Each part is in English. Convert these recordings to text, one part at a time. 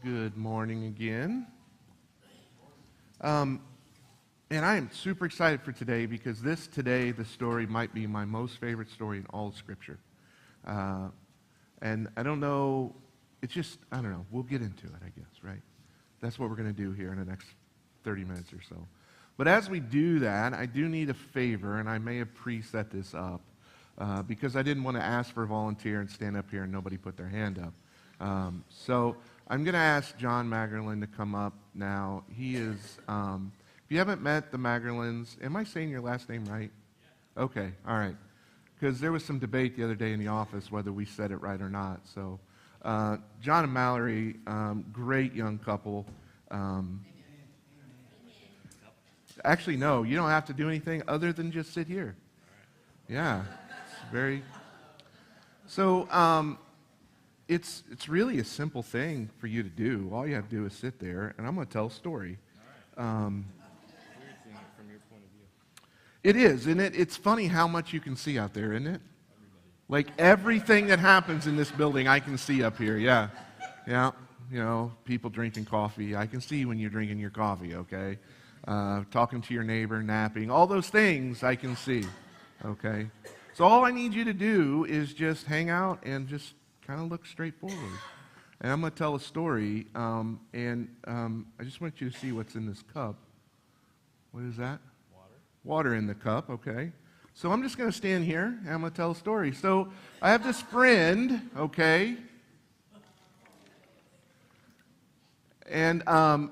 Good morning again. And I am super excited for today because the story might be my most favorite story in all of Scripture. And I don't know, I don't know, we'll get into it, I guess, right? That's what we're going to do here in the next 30 minutes or so. But as we do that, I do need a favor, and I may have pre-set this up because I didn't want to ask for a volunteer and stand up here and nobody put their hand up. So I'm going to ask John Magerlin to come up now. He is, if you haven't met the Magerlins, am I saying your last name right? Yeah. Okay, all right. Because there was some debate the other day in the office whether we said it right or not. So John and Mallory, great young couple. Actually, no, you don't have to do anything other than just sit here. Yeah, it's very... So, it's really a simple thing for you to do. All you have to do is sit there, and I'm going to tell a story. It is, and it's funny how much you can see out there, isn't it? Like everything that happens in this building, I can see up here. Yeah, yeah. You know, people drinking coffee. I can see when you're drinking your coffee. Okay, talking to your neighbor, napping, all those things I can see. Okay, so all I need you to do is just hang out and just kind of look straight forward. And I'm going to tell a story, and I just want you to see what's in this cup. What is that? Water in the cup, okay. So I'm just going to stand here, and I'm going to tell a story. So I have this friend, okay, and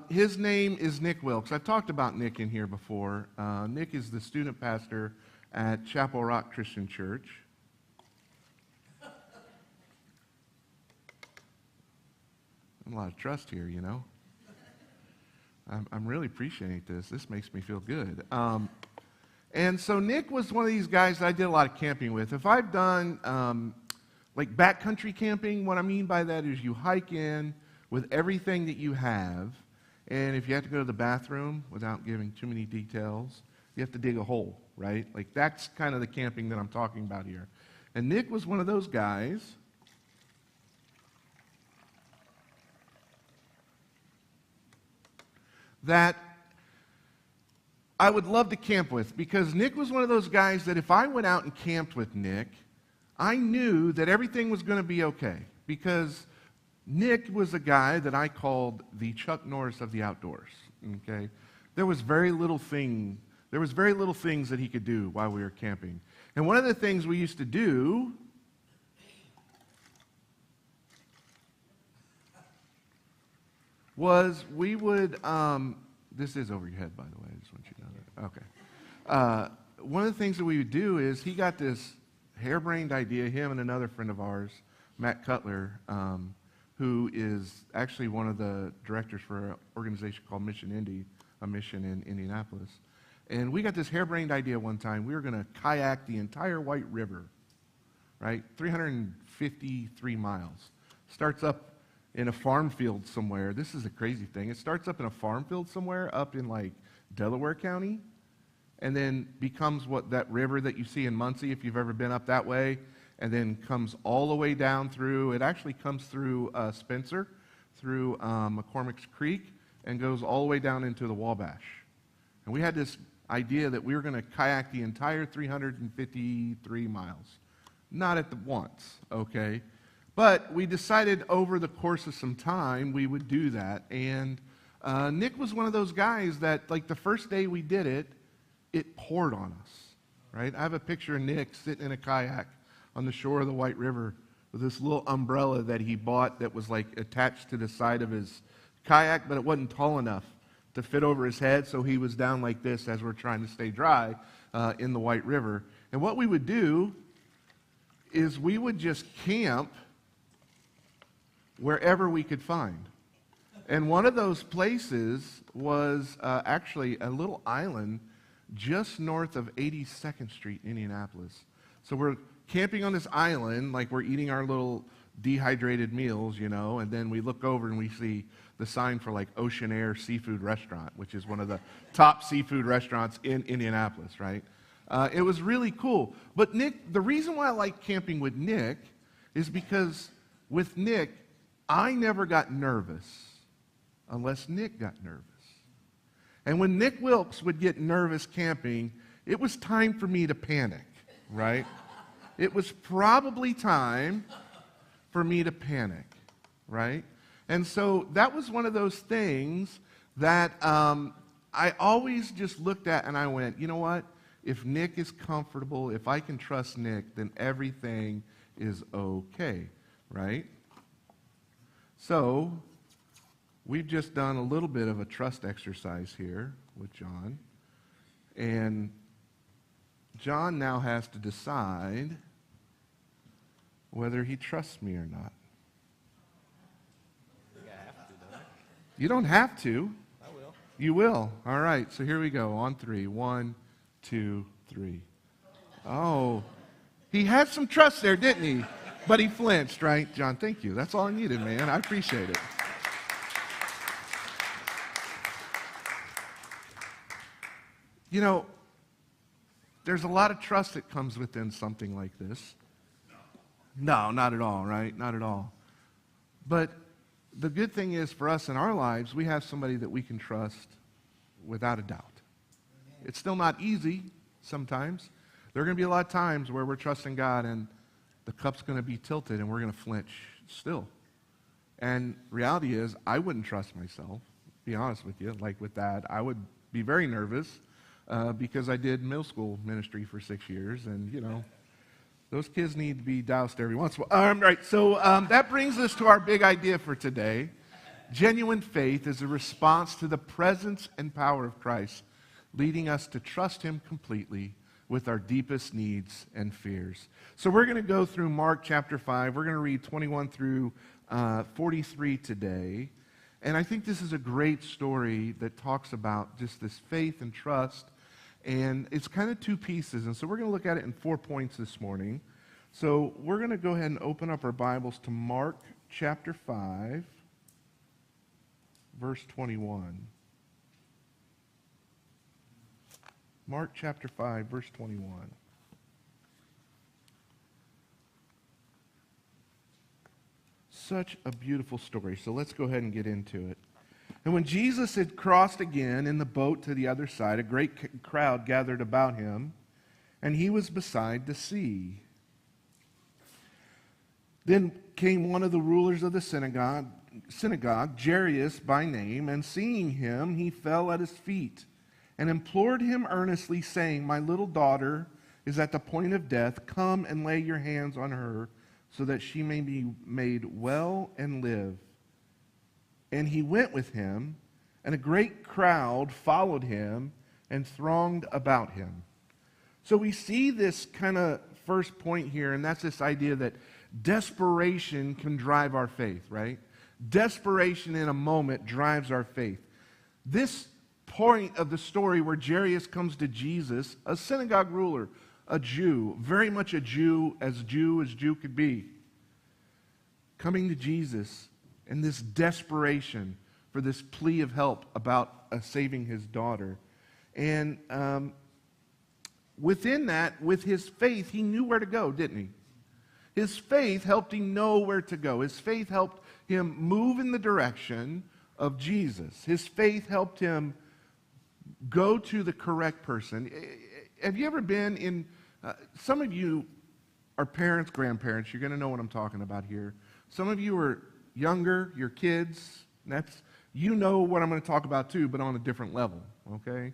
his name is Nick Wilkes. I've talked about Nick in here before. Nick is the student pastor at Chapel Rock Christian Church. A lot of trust here, you know. I'm really appreciating this. This makes me feel good. And so Nick was one of these guys that I did a lot of camping with. If I've done like backcountry camping, what I mean by that is you hike in with everything that you have, and if you have to go to the bathroom, without giving too many details, you have to dig a hole, right? Like that's kind of the camping that I'm talking about here. And Nick was one of those guys that I would love to camp with, because Nick was one of those guys that if I went out and camped with Nick, I knew that everything was going to be okay, because Nick was a guy that I called the Chuck Norris of the outdoors. Okay, there was very little things that he could do while we were camping, and one of the things we used to do was we would, this is over your head, by the way, I just want you to know that. Okay. One of the things that we would do is he got this harebrained idea, him and another friend of ours, Matt Cutler, who is actually one of the directors for an organization called Mission Indy, a mission in Indianapolis. And we got this harebrained idea one time. We were going to kayak the entire White River, right? 353 miles. Starts up in a farm field somewhere. This is a crazy thing. It starts up in a farm field somewhere up in like Delaware County, and then becomes what that river that you see in Muncie, if you've ever been up that way, and then comes all the way down through, it actually comes through Spencer, through McCormick's Creek, and goes all the way down into the Wabash. And we had this idea that we were going to kayak the entire 353 miles. Not at the once, okay? But we decided over the course of some time we would do that. And Nick was one of those guys that, like the first day we did it, it poured on us, right? I have a picture of Nick sitting in a kayak on the shore of the White River with this little umbrella that he bought that was like attached to the side of his kayak, but it wasn't tall enough to fit over his head, so he was down like this as we're trying to stay dry in the White River. And what we would do is we would just camp wherever we could find. And one of those places was actually a little island just north of 82nd Street, Indianapolis. So we're camping on this island, like we're eating our little dehydrated meals, you know, and then we look over and we see the sign for like Ocean Air Seafood Restaurant, which is one of the top seafood restaurants in Indianapolis, right? It was really cool. But Nick, the reason why I like camping with Nick is because with Nick, I never got nervous unless Nick got nervous. And when Nick Wilkes would get nervous camping, it was time for me to panic, right? It was probably time for me to panic, right? And so that was one of those things that I always just looked at and I went, you know what? If Nick is comfortable, if I can trust Nick, then everything is okay, right? So we've just done a little bit of a trust exercise here with John. And John now has to decide whether he trusts me or not. You don't have to. I will. You will. All right, so here we go. On three. 1, 2, 3. Oh, he had some trust there, didn't he? But he flinched, right? John, thank you. That's all I needed, man. I appreciate it. You know, there's a lot of trust that comes within something like this. No, not at all, right? Not at all. But the good thing is for us in our lives, we have somebody that we can trust without a doubt. It's still not easy sometimes. There are going to be a lot of times where we're trusting God and the cup's going to be tilted and we're going to flinch still. And reality is, I wouldn't trust myself, be honest with you. Like with that, I would be very nervous because I did middle school ministry for 6 years, and, you know, those kids need to be doused every once in a while. Right, so that brings us to our big idea for today. Genuine faith is a response to the presence and power of Christ, leading us to trust Him completely with our deepest needs and fears. So we're going to go through Mark chapter 5. We're going to read 21 through 43 today. And I think this is a great story that talks about just this faith and trust. And it's kind of two pieces. And so we're going to look at it in 4 points this morning. So we're going to go ahead and open up our Bibles to Mark chapter 5, verse 21. Mark chapter 5, verse 21. Such a beautiful story. So let's go ahead and get into it. And when Jesus had crossed again in the boat to the other side, a great crowd gathered about him, and he was beside the sea. Then came one of the rulers of the synagogue, Jairus by name, and seeing him, he fell at his feet and implored him earnestly, saying, "My little daughter is at the point of death. Come and lay your hands on her, so that she may be made well and live." And he went with him, and a great crowd followed him and thronged about him. So we see this kind of first point here, and that's this idea that desperation can drive our faith, right? Desperation in a moment drives our faith. This point of the story where Jairus comes to Jesus, a synagogue ruler, a Jew, very much a Jew as Jew could be, coming to Jesus in this desperation for this plea of help about saving his daughter. And within that, with his faith, he knew where to go, didn't he? His faith helped him know where to go. His faith helped him move in the direction of Jesus. His faith helped him go to the correct person. Have you ever been in, some of you are parents, grandparents, you're going to know what I'm talking about here. Some of you are younger, your kids, you know what I'm going to talk about too, but on a different level, okay?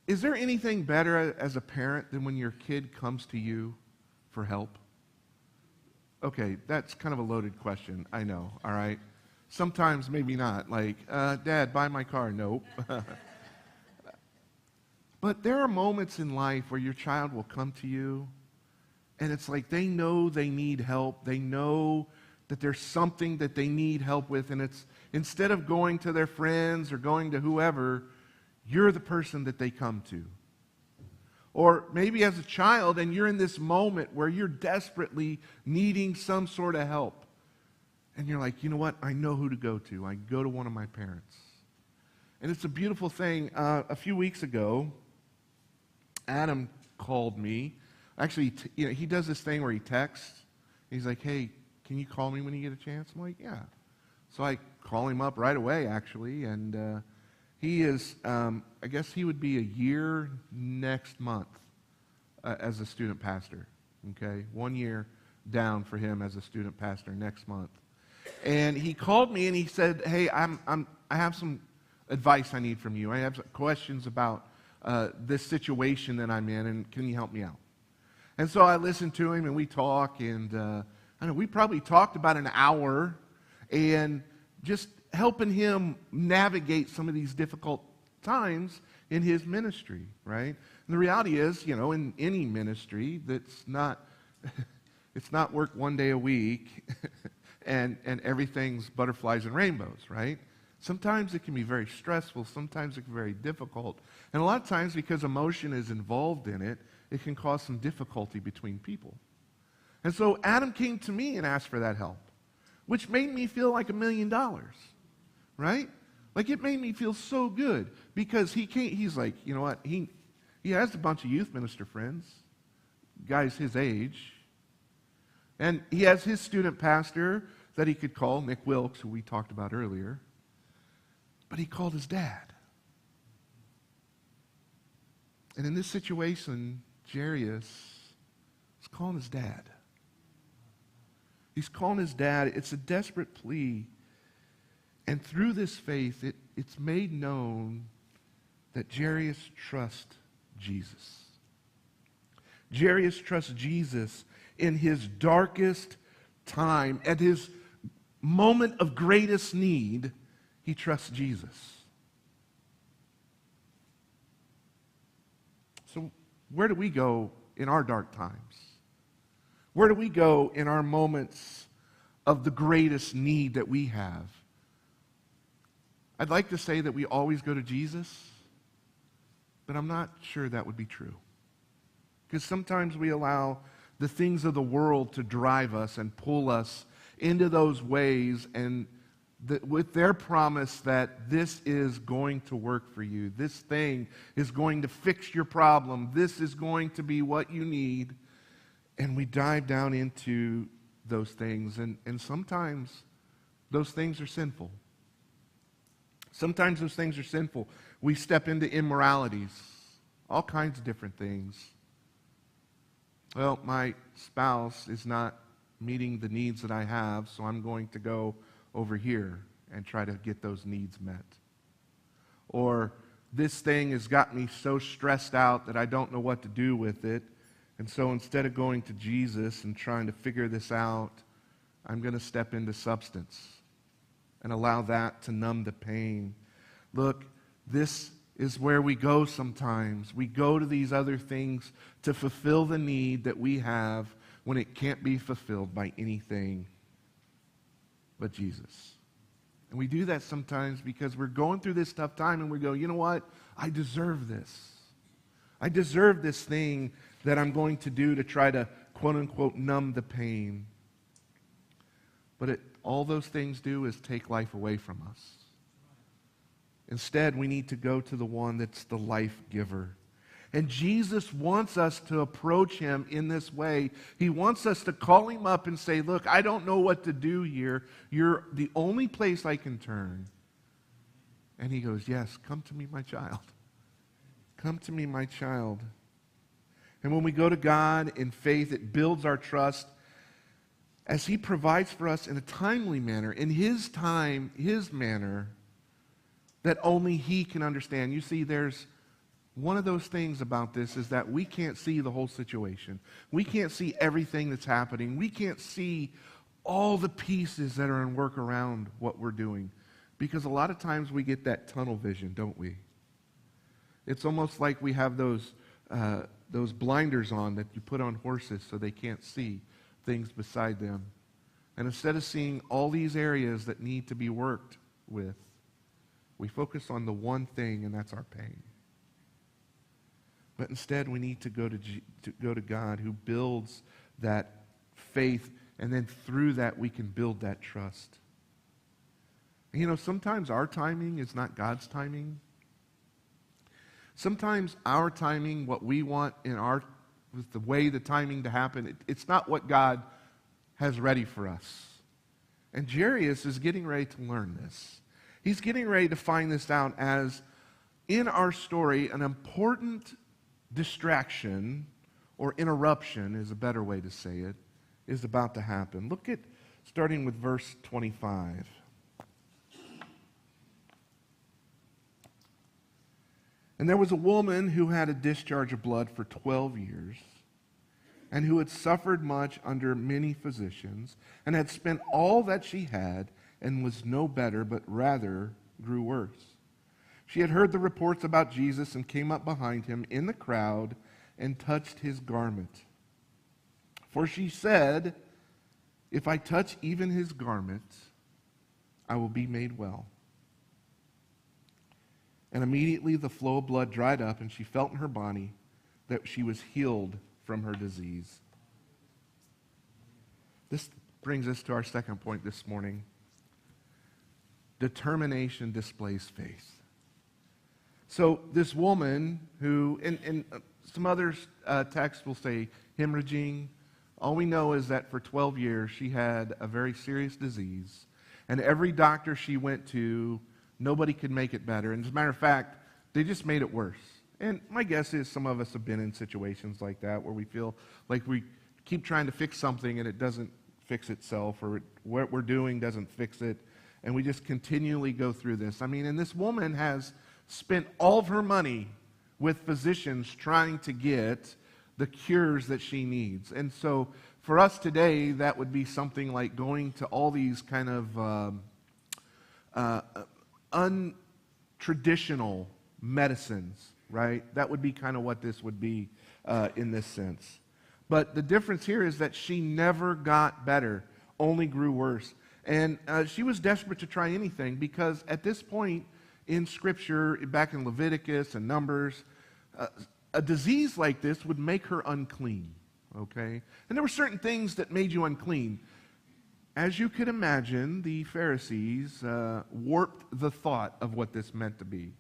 Is there anything better as a parent than when your kid comes to you for help? Okay, that's kind of a loaded question, I know, all right? Sometimes maybe not, like, Dad, buy my car. Nope. But there are moments in life where your child will come to you, and it's like they know they need help. They know that there's something that they need help with, and it's instead of going to their friends or going to whoever, you're the person that they come to. Or maybe as a child, and you're in this moment where you're desperately needing some sort of help. And you're like, you know what? I know who to go to. I go to one of my parents. And it's a beautiful thing. A few weeks ago, Adam called me. Actually, he does this thing where he texts. He's like, "Hey, can you call me when you get a chance?" I'm like, "Yeah." So I call him up right away, actually, and he is, I guess he would be a year next month as a student pastor, okay? 1 year down for him as a student pastor next month. And he called me and he said, hey, I have some advice I need from you. I have some questions about this situation that I'm in, and can you help me out? And so I listened to him, and we talk, and I don't know, we probably talked about an hour, and just helping him navigate some of these difficult times in his ministry, right? And the reality is, in any ministry, that's not, it's not work 1 day a week, and everything's butterflies and rainbows, right? Sometimes it can be very stressful. Sometimes it can be very difficult. And a lot of times, because emotion is involved in it, it can cause some difficulty between people. And so Adam came to me and asked for that help, which made me feel like $1 million, right? Like, it made me feel so good, because he's like, you know what? He has a bunch of youth minister friends, guys his age. And he has his student pastor that he could call, Nick Wilkes, who we talked about earlier. But he called his dad. And in this situation, Jairus is calling his dad. He's calling his dad. It's a desperate plea. And through this faith, it's made known that Jairus trusts Jesus. Jairus trusts Jesus in his darkest time, at his moment of greatest need. He trusts Jesus. So where do we go in our dark times? Where do we go in our moments of the greatest need that we have? I'd like to say that we always go to Jesus, but I'm not sure that would be true. Because sometimes we allow the things of the world to drive us and pull us into those ways, and with their promise that this is going to work for you. This thing is going to fix your problem. This is going to be what you need. And we dive down into those things. And sometimes those things are sinful. Sometimes those things are sinful. We step into immoralities, all kinds of different things. Well, my spouse is not meeting the needs that I have, so I'm going to go over here and try to get those needs met. Or this thing has got me so stressed out that I don't know what to do with it, and so instead of going to Jesus and trying to figure this out, I'm going to step into substance and allow that to numb the pain. Look, this is where we go sometimes. We go to these other things to fulfill the need that we have when it can't be fulfilled by anything but Jesus. And we do that sometimes because we're going through this tough time and we go, you know what? I deserve this. I deserve this thing that I'm going to do to try to, quote unquote, numb the pain. But all those things do is take life away from us. Instead, we need to go to the one that's the life giver. And Jesus wants us to approach him in this way. He wants us to call him up and say, look, I don't know what to do here. You're the only place I can turn. And he goes, yes, come to me, my child. Come to me, my child. And when we go to God in faith, it builds our trust as he provides for us in a timely manner, in his time, his manner, that only he can understand. You see, there's one of those things about this is that we can't see the whole situation. We can't see everything that's happening. We can't see all the pieces that are in work around what we're doing. Because a lot of times we get that tunnel vision, don't we? It's almost like we have those blinders on that you put on horses so they can't see things beside them. And instead of seeing all these areas that need to be worked with, we focus on the one thing, and that's our pain. But instead, we need to go to God, who builds that faith, and then through that, we can build that trust. You know, sometimes our timing is not God's timing. Sometimes our timing, what we want with the way the timing to happen, it's not what God has ready for us. And Jairus is getting ready to learn this. He's getting ready to find this out as, in our story, an important distraction, or interruption is a better way to say it, is about to happen. Look at, starting with verse 25. And there was a woman who had a discharge of blood for 12 years, and who had suffered much under many physicians, and had spent all that she had, and was no better, but rather grew worse. She had heard the reports about Jesus, and came up behind him in the crowd, and touched his garment. For she said, "If I touch even his garment, I will be made well." And immediately the flow of blood dried up, and she felt in her body that she was healed from her disease. This brings us to our second point this morning. Determination displays faith. So this woman who, and some other texts will say hemorrhaging. All we know is that for 12 years she had a very serious disease. And every doctor she went to, nobody could make it better. And as a matter of fact, they just made it worse. And my guess is some of us have been in situations like that where we feel like we keep trying to fix something and it doesn't fix itself, or what we're doing doesn't fix it, and we just continually go through this. I mean, and this woman has spent all of her money with physicians trying to get the cures that she needs. And so for us today, that would be something like going to all these kind of untraditional medicines, right? That would be kind of what this would be in this sense. But the difference here is that she never got better, only grew worse. And she was desperate to try anything, because at this point in Scripture, back in Leviticus and Numbers, a disease like this would make her unclean, okay? And there were certain things that made you unclean. As you could imagine, the Pharisees warped the thought of what this meant to be.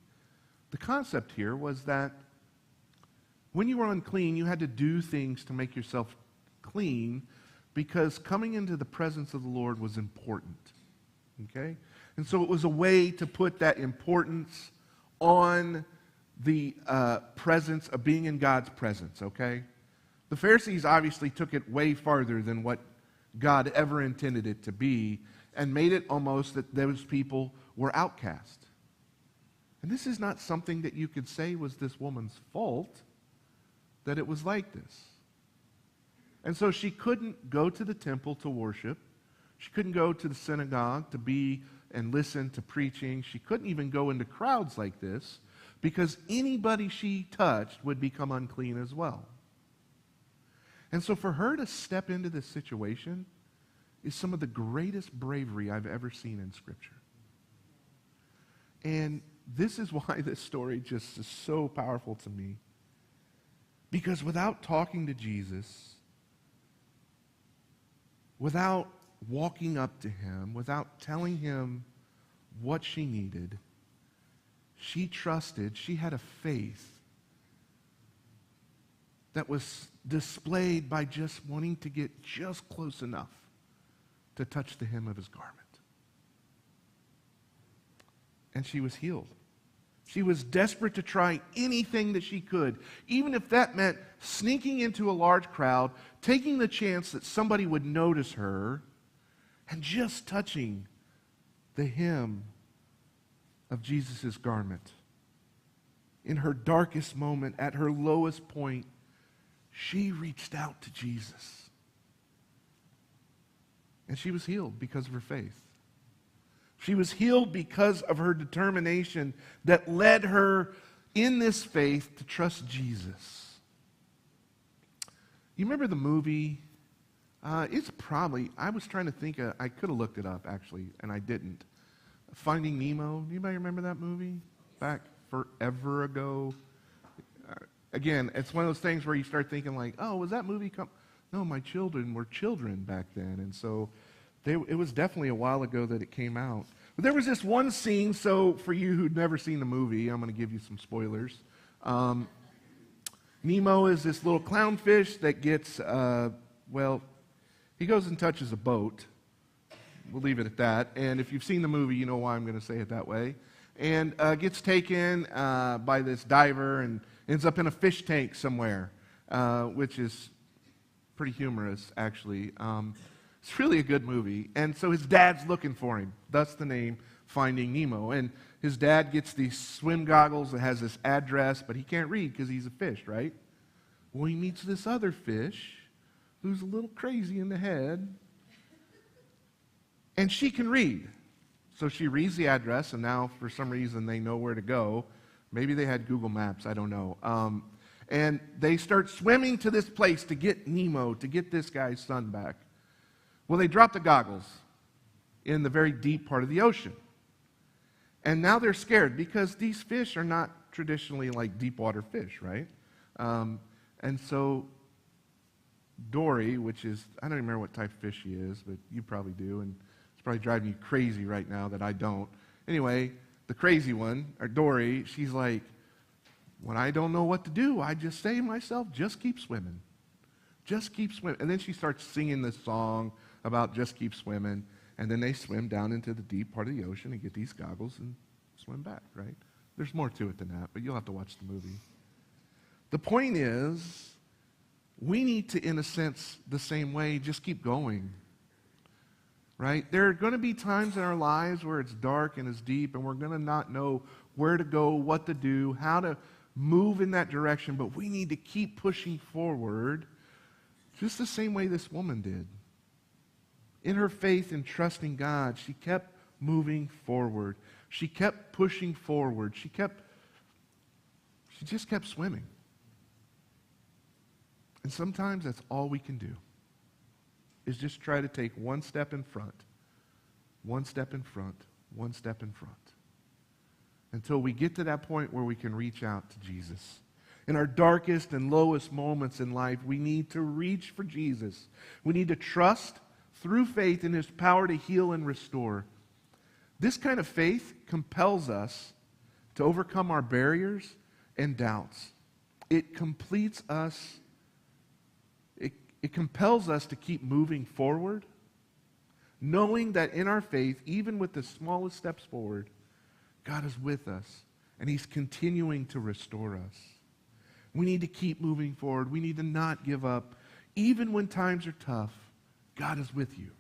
The concept here was that when you were unclean, you had to do things to make yourself clean, because coming into the presence of the Lord was important, okay? And so it was a way to put that importance on the presence of being in God's presence, okay? The Pharisees obviously took it way farther than what God ever intended it to be, and made it almost that those people were outcast. And this is not something that you could say was this woman's fault, that it was like this. And so she couldn't go to the temple to worship. She couldn't go to the synagogue to be and listen to preaching. She couldn't even go into crowds like this, because anybody she touched would become unclean as well. And so for her to step into this situation is some of the greatest bravery I've ever seen in Scripture. And this is why this story just is so powerful to me. Because without talking to Jesus, without walking up to him, without telling him what she needed, she trusted, she had a faith that was displayed by just wanting to get just close enough to touch the hem of his garment. And she was healed. She was desperate to try anything that she could, even if that meant sneaking into a large crowd, taking the chance that somebody would notice her, and just touching the hem of Jesus' garment. In her darkest moment, at her lowest point, she reached out to Jesus. And she was healed because of her faith. She was healed because of her determination that led her in this faith to trust Jesus. You remember the movie? It's probably, I was trying to think, I could have looked it up actually, and I didn't. Finding Nemo. Anybody remember that movie? Back forever ago. Again, it's one of those things where you start thinking like, oh, was that movie No, my children were children back then, and so it was definitely a while ago that it came out. But there was this one scene, so for you who'd never seen the movie, I'm going to give you some spoilers. Nemo is this little clownfish that gets, he goes and touches a boat. we'll leave it at that. And if you've seen the movie, you know why I'm going to say it that way. And gets taken by this diver and ends up in a fish tank somewhere, which is pretty humorous, actually. It's really a good movie. And so his dad's looking for him. Thus the name Finding Nemo. And his dad gets these swim goggles that has this address, but he can't read because he's a fish, right? Well, he meets this other fish who's a little crazy in the head, and she can read. So she reads the address, and now for some reason they know where to go. Maybe they had Google Maps, I don't know. And they start swimming to this place to get Nemo, to get this guy's son back. Well, they drop the goggles in the very deep part of the ocean. And now they're scared because these fish are not traditionally like deep water fish, right? And so Dory, which is, I don't even remember what type of fish she is, but you probably do, and it's probably driving you crazy right now that I don't. Anyway, the crazy one, or Dory, she's like, when I don't know what to do, I just say to myself, just keep swimming. Just keep swimming. And then she starts singing this song about just keep swimming. And then they swim down into the deep part of the ocean and get these goggles and swim back, right? There's more to it than that, but you'll have to watch the movie. The point is, we need to, in a sense, the same way, just keep going, right? There are going to be times in our lives where it's dark and it's deep, and we're going to not know where to go, what to do, how to move in that direction, but we need to keep pushing forward just the same way this woman did. In her faith and trusting God, she kept moving forward. She kept pushing forward. She just kept swimming. And sometimes that's all we can do, is just try to take one step in front, one step in front, one step in front, until we get to that point where we can reach out to Jesus. In our darkest and lowest moments in life, we need to reach for Jesus. We need to trust through faith in his power to heal and restore. This kind of faith compels us to overcome our barriers and doubts. It completes us. It compels us to keep moving forward, knowing that in our faith, even with the smallest steps forward, God is with us, and he's continuing to restore us. We need to keep moving forward. We need to not give up. Even when times are tough, God is with you.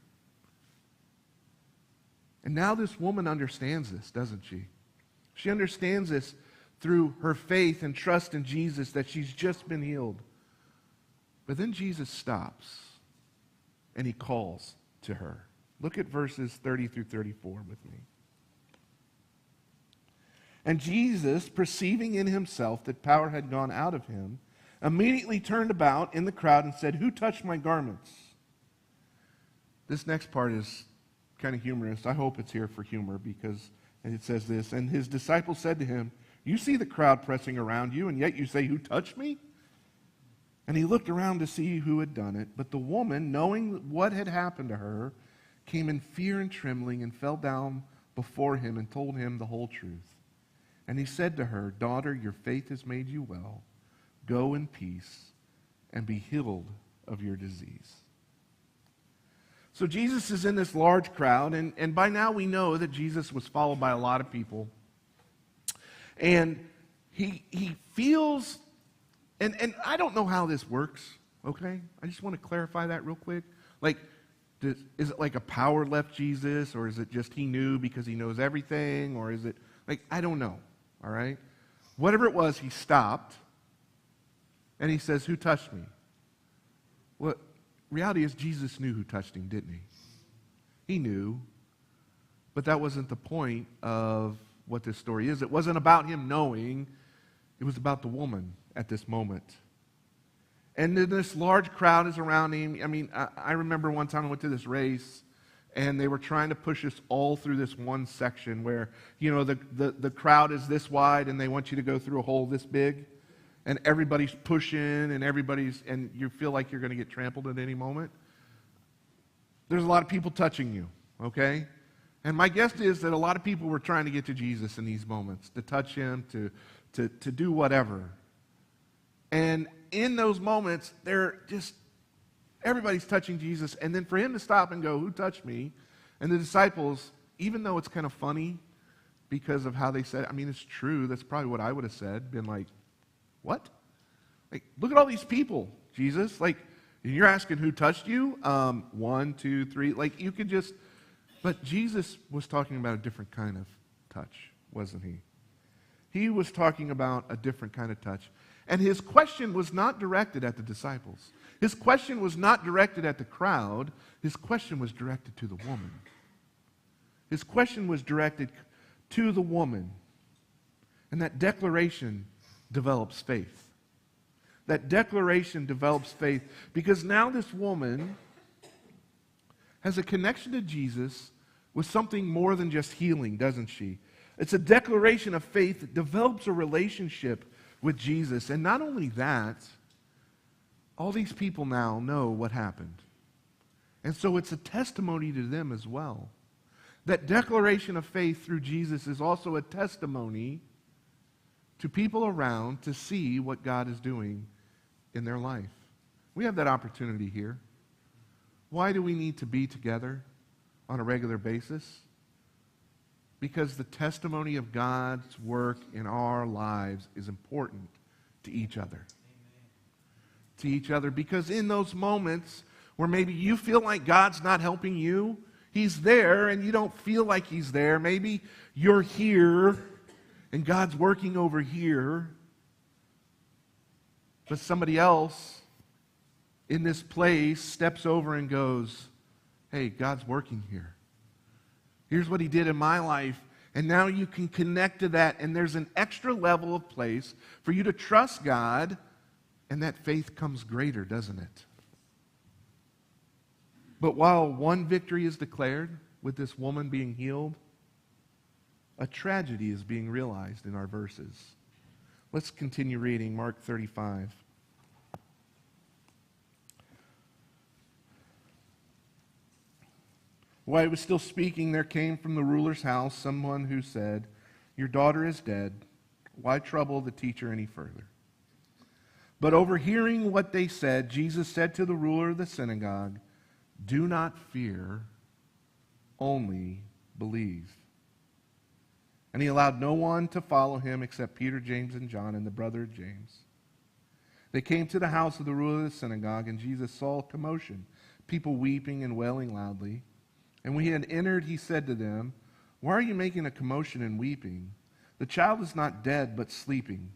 And now this woman understands this, doesn't she? She understands this through her faith and trust in Jesus, that she's just been healed. But then Jesus stops and he calls to her. Look at verses 30 through 34 with me. And Jesus, perceiving in himself that power had gone out of him, immediately turned about in the crowd and said, "Who touched my garments?" This next part is kind of humorous. I hope it's here for humor, because, and it says this, and his disciples said to him, "You see the crowd pressing around you, and yet you say, 'Who touched me?'" And he looked around to see who had done it. But the woman, knowing what had happened to her, came in fear and trembling and fell down before him and told him the whole truth. And he said to her, "Daughter, your faith has made you well. Go in peace and be healed of your disease." So Jesus is in this large crowd, and by now we know that Jesus was followed by a lot of people. And he feels, and I don't know how this works, okay? I just want to clarify that real quick. Like, is it like a power left Jesus, or is it just he knew because he knows everything, or is it, like, I don't know, all right? Whatever it was, he stopped, and he says, "Who touched me?" Well, reality is Jesus knew who touched him, didn't he? He knew, but that wasn't the point of what this story is. It wasn't about him knowing. It was about the woman at this moment. And then this large crowd is around him. I mean, I remember one time I went to this race, and they were trying to push us all through this one section where, you know, the crowd is this wide, and they want you to go through a hole this big, and everybody's pushing, and you feel like you're going to get trampled at any moment. There's a lot of people touching you, okay? And my guess is that a lot of people were trying to get to Jesus in these moments, to touch him, to do whatever. And in those moments, everybody's touching Jesus, and then for him to stop and go, "Who touched me?" And the disciples, even though it's kind of funny because of how they said it, I mean, it's true. That's probably what I would have said, been like, what? Like, look at all these people, Jesus. Like, you're asking who touched you? 1, 2, 3. Like, you could just... But Jesus was talking about a different kind of touch, wasn't he? He was talking about a different kind of touch. And his question was not directed at the disciples. His question was not directed at the crowd. His question was directed to the woman. His question was directed to the woman. And that declaration develops faith. That declaration develops faith because now this woman has a connection to Jesus with something more than just healing, doesn't she? It's a declaration of faith that develops a relationship with Jesus. And not only that, all these people now know what happened. And so it's a testimony to them as well. That declaration of faith through Jesus is also a testimony to people around to see what God is doing in their life. We have that opportunity here. Why do we need to be together on a regular basis? Because the testimony of God's work in our lives is important to each other. Amen. To each other. Because in those moments where maybe you feel like God's not helping you, He's there and you don't feel like He's there. Maybe you're here and God's working over here, but somebody else in this place steps over and goes, hey, God's working here. Here's what He did in my life. And now you can connect to that, and there's an extra level of place for you to trust God, and that faith comes greater, doesn't it? But while one victory is declared with this woman being healed, a tragedy is being realized in our verses. Let's continue reading Mark 35. While he was still speaking, there came from the ruler's house someone who said, your daughter is dead. Why trouble the teacher any further? But overhearing what they said, Jesus said to the ruler of the synagogue, do not fear, only believe. And he allowed no one to follow him except Peter, James, and John, and the brother of James. They came to the house of the ruler of the synagogue, and Jesus saw a commotion, people weeping and wailing loudly. And when he had entered, he said to them, why are you making a commotion and weeping? The child is not dead, but sleeping.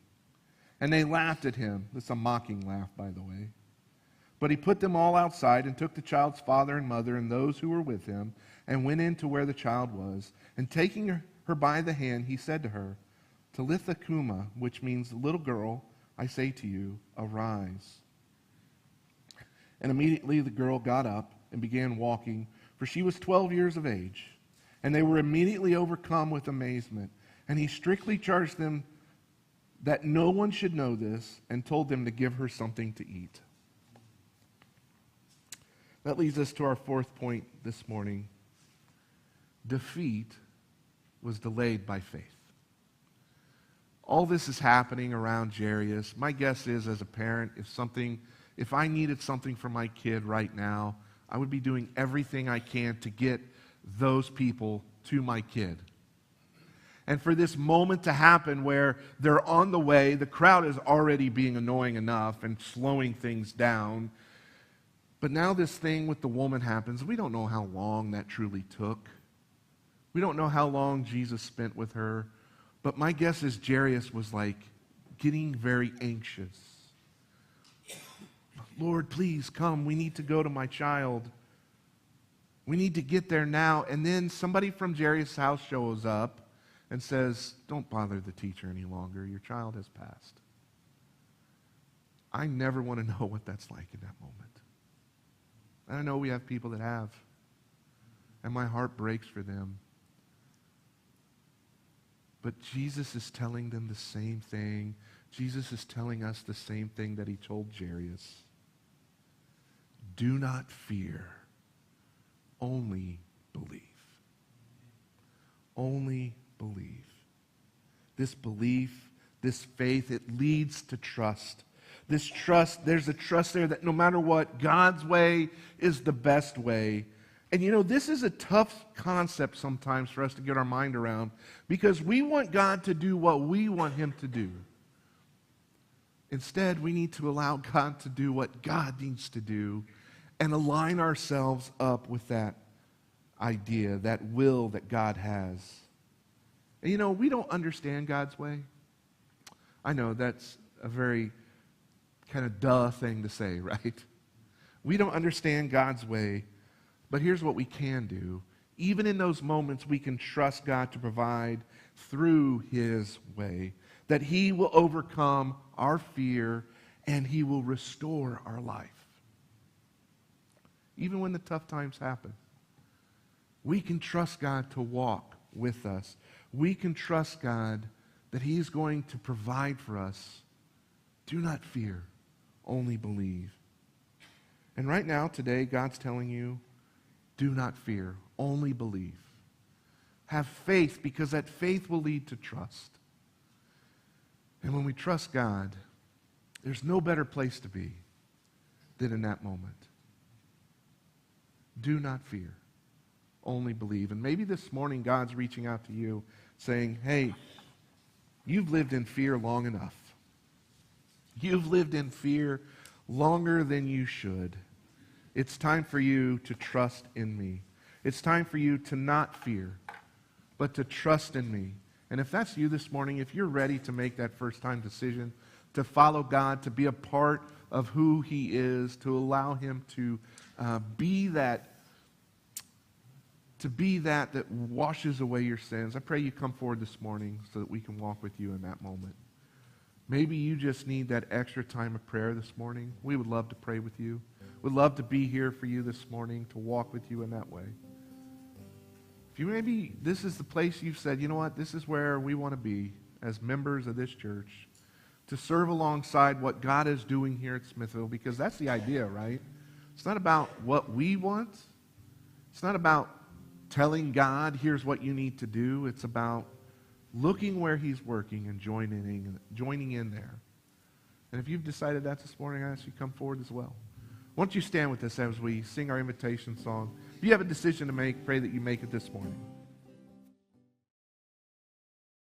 And they laughed at him. That's a mocking laugh, by the way. But he put them all outside and took the child's father and mother and those who were with him and went in to where the child was. And taking her by the hand, he said to her, Talitha Kuma, which means, little girl, I say to you, arise. And immediately the girl got up and began walking, for she was 12 years of age. And they were immediately overcome with amazement. And he strictly charged them that no one should know this and told them to give her something to eat. That leads us to our fourth point this morning. Defeat was delayed by faith. All this is happening around Jairus. My guess is, as a parent, if I needed something for my kid right now, I would be doing everything I can to get those people to my kid. And for this moment to happen where they're on the way, the crowd is already being annoying enough and slowing things down. But now this thing with the woman happens. We don't know how long that truly took. We don't know how long Jesus spent with her. But my guess is Jairus was like getting very anxious. Lord, please come. We need to go to my child. We need to get there now. And then somebody from Jairus' house shows up and says, don't bother the teacher any longer. Your child has passed. I never want to know what that's like in that moment. And I know we have people that have. And my heart breaks for them. But Jesus is telling them the same thing. Jesus is telling us the same thing that he told Jairus. Do not fear. Only believe. Only believe. This belief, this faith, it leads to trust. This trust, there's a trust there that no matter what, God's way is the best way. And this is a tough concept sometimes for us to get our mind around because we want God to do what we want him to do. Instead, we need to allow God to do what God needs to do and align ourselves up with that idea, that will that God has. And we don't understand God's way. I know that's a very kind of duh thing to say, right? We don't understand God's way, but here's what we can do. Even in those moments, we can trust God to provide through his way, that he will overcome our fear and he will restore our life. Even when the tough times happen, we can trust God to walk with us. We can trust God that he's going to provide for us. Do not fear, only believe. And right now, today, God's telling you, do not fear, only believe. Have faith, because that faith will lead to trust. And when we trust God, there's no better place to be than in that moment. Do not fear, only believe. And maybe this morning God's reaching out to you saying, hey, you've lived in fear long enough. You've lived in fear longer than you should. It's time for you to trust in me. It's time for you to not fear, but to trust in me. And if that's you this morning, if you're ready to make that first-time decision, to follow God, to be a part of who he is, to allow him to be that washes away your sins, I pray you come forward this morning so that we can walk with you in that moment. Maybe you just need that extra time of prayer this morning. We would love to pray with you. We'd love to be here for you this morning, to walk with you in that way. If you maybe this is the place you've said, you know what, this is where we want to be as members of this church, to serve alongside what God is doing here at Smithville, because that's the idea, right? It's not about what we want. It's not about telling God, here's what you need to do. It's about looking where he's working and joining in there. And if you've decided that this morning, I ask you to come forward as well. Why don't you stand with us as we sing our invitation song? If you have a decision to make, pray that you make it this morning.